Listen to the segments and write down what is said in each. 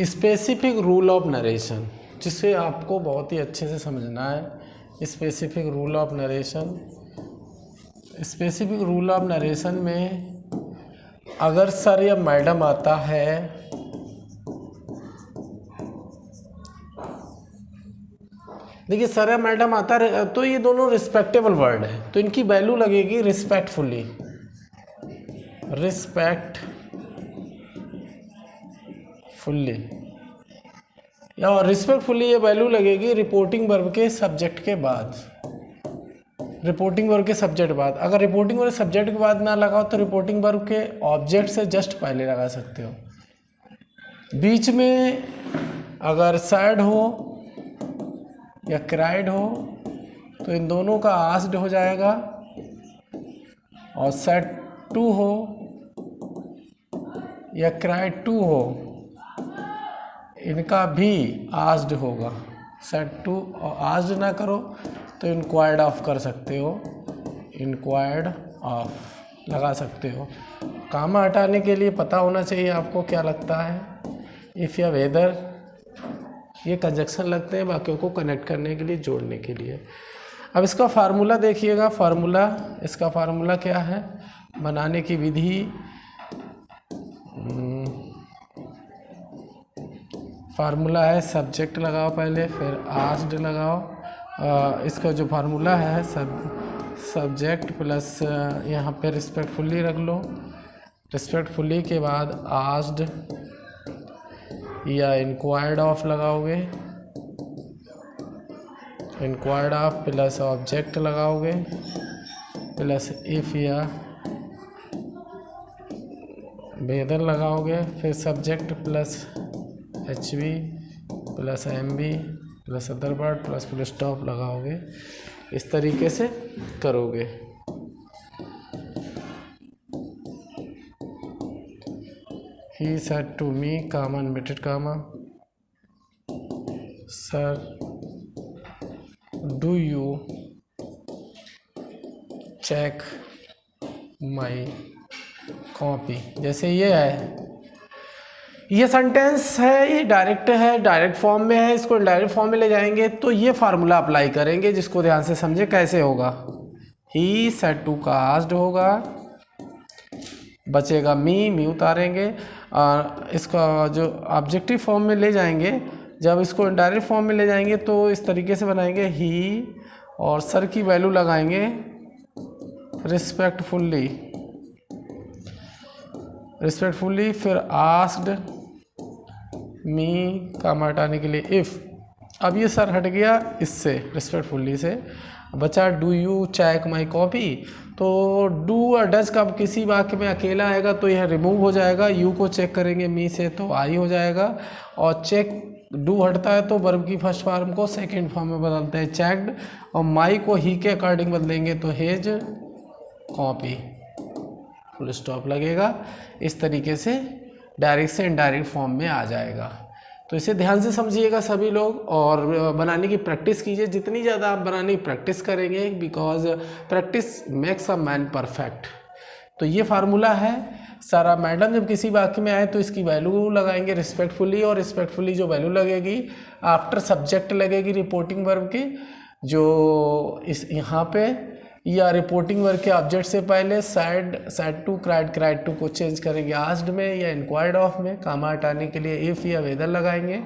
Specific rule of narration, जिसे आपको बहुत ही अच्छे से समझना है। Specific rule of narration, specific rule of narration में अगर सर या मैडम आता है, देखिए सर या मैडम आता है तो ये दोनों रिस्पेक्टेबल वर्ड है, तो इनकी वैल्यू लगेगी रिस्पेक्टफुली, रिस्पेक्टफुली, या रिस्पेक्टफुली ये वैल्यू लगेगी रिपोर्टिंग वर्ब के सब्जेक्ट के बाद, रिपोर्टिंग वर्ब के सब्जेक्ट बाद। अगर रिपोर्टिंग वर्ब सब्जेक्ट के बाद ना लगाओ तो रिपोर्टिंग वर्ब के ऑब्जेक्ट से जस्ट पहले लगा सकते हो। बीच में अगर सैड हो या क्राइड हो तो इन दोनों का आस्क्ड हो जाएगा, और सैड टू हो या क्राइड टू हो इनका भी आस्क्ड होगा। सैड टू और आस्क्ड ना करो तो इंक्वायर्ड ऑफ कर सकते हो, इंक्वायर्ड ऑफ लगा सकते हो। कामा हटाने के लिए पता होना चाहिए आपको क्या लगता है, इफ़ या वेदर, ये कंजक्शन लगते हैं वाक्यों को कनेक्ट करने के लिए, जोड़ने के लिए। अब इसका फार्मूला देखिएगा, फार्मूला, इसका फार्मूला क्या है, बनाने की विधि, फार्मूला है सब्जेक्ट लगाओ पहले, फिर आस्क्ड लगाओ। इसका जो फार्मूला है सब्जेक्ट प्लस यहाँ पे रिस्पेक्टफुली रख लो, रिस्पेक्टफुली के बाद आस्क्ड या इंक्वायर्ड ऑफ लगाओगे, इंक्वायर्ड ऑफ प्लस ऑब्जेक्ट लगाओगे, प्लस इफ़ या वेदर लगाओगे, फिर subject plus H V plus M B plus other word plus full stop लगाओगे। इस तरीके से करोगे। He said to me, comma, inverted comma, sir, do you check my copy। जैसे ये है, ये सेंटेंस है, ये डायरेक्ट है, डायरेक्ट फॉर्म में है, इसको डायरेक्ट फॉर्म में ले जाएंगे तो ये फार्मूला अप्लाई करेंगे, जिसको ध्यान से समझे कैसे होगा। ही सेड टू का आस्क्ड होगा, बचेगा मी उतारेंगे, और इसका जो ऑब्जेक्टिव फॉर्म में ले जाएंगे, जब इसको डायरेक्ट फॉर्म में ले जाएंगे तो इस तरीके से बनाएंगे, ही और सर की वैल्यू लगाएंगे रिस्पेक्टफुली, रिस्पेक्टफुली, फिर आस्क्ड मी काम हटाने के लिए इफ़। अब ये सर हट गया इससे, रिस्पेक्टफुली से, बचा do you check my copy. तो डू और डज का किसी वाक्य में अकेला आएगा तो यह रिमूव हो जाएगा, यू को चेक करेंगे मी से तो आई हो जाएगा, और चेक डू हटता है तो वर्ब की फर्स्ट फॉर्म को सेकंड फॉर्म में बदलते हैं चेक्ड, और माई को ही के अकॉर्डिंग बदलेंगे तो हेज कॉपी, फुल स्टॉप लगेगा। इस तरीके से डायरेक्ट से इनडायरेक्ट फॉर्म में आ जाएगा। तो इसे ध्यान से समझिएगा सभी लोग, और बनाने की प्रैक्टिस कीजिए। जितनी ज़्यादा आप बनाने की प्रैक्टिस करेंगे, because practice makes a man perfect. तो ये फार्मूला है। सारा मैडम जब किसी वाक्य में आए तो इसकी वैल्यू लगाएंगे रिस्पेक्टफुली, और रिस्पेक्टफुली जो वैल्यू लगेगी आफ्टर सब्जेक्ट लगेगी रिपोर्टिंग वर्ब की, जो इस यहाँ पे, या रिपोर्टिंग वर्ब के ऑब्जेक्ट से पहले सैड टू क्राइड टू को चेंज करेंगे आस्क्ड में या इंक्वायर्ड ऑफ में, कामा हटाने के लिए इफ़ या वेदर लगाएंगे।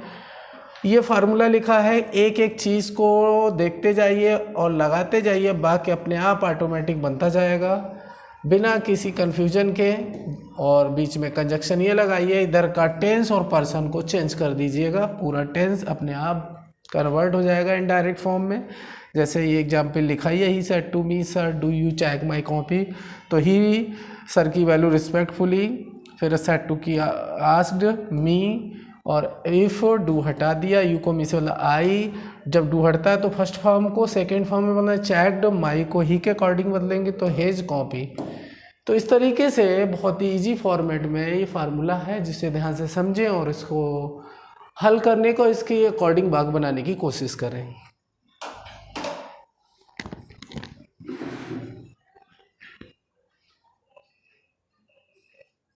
ये फार्मूला लिखा है, एक एक चीज़ को देखते जाइए और लगाते जाइए, बाकी अपने आप ऑटोमेटिक बनता जाएगा बिना किसी कन्फ्यूजन के। और बीच में कंजक्शन ये लगाइए, इधर का टेंस और पर्सन को चेंज कर दीजिएगा, पूरा टेंस अपने आप कन्वर्ट हो जाएगा इनडायरेक्ट फॉर्म में। जैसे ये एग्जाम्पल लिखा है, he said to me sir do you check my copy, तो ही सर की वैल्यू रिस्पेक्टफुली, फिर सेड टू की आस्क्ड मी, और इफ़ डू हटा दिया, यू को मी से बोला आई, जब डू हटता है तो फर्स्ट फॉर्म को सेकेंड फॉर्म में बदलना चेक्ड, माई को ही के अकॉर्डिंग बदलेंगे तो हेज कॉपी। तो इस तरीके से बहुत ही ईजी फॉर्मेट में ये फार्मूला है, जिसे ध्यान से समझें और इसको हल करने को इसके अकॉर्डिंग भाग बनाने की कोशिश करें।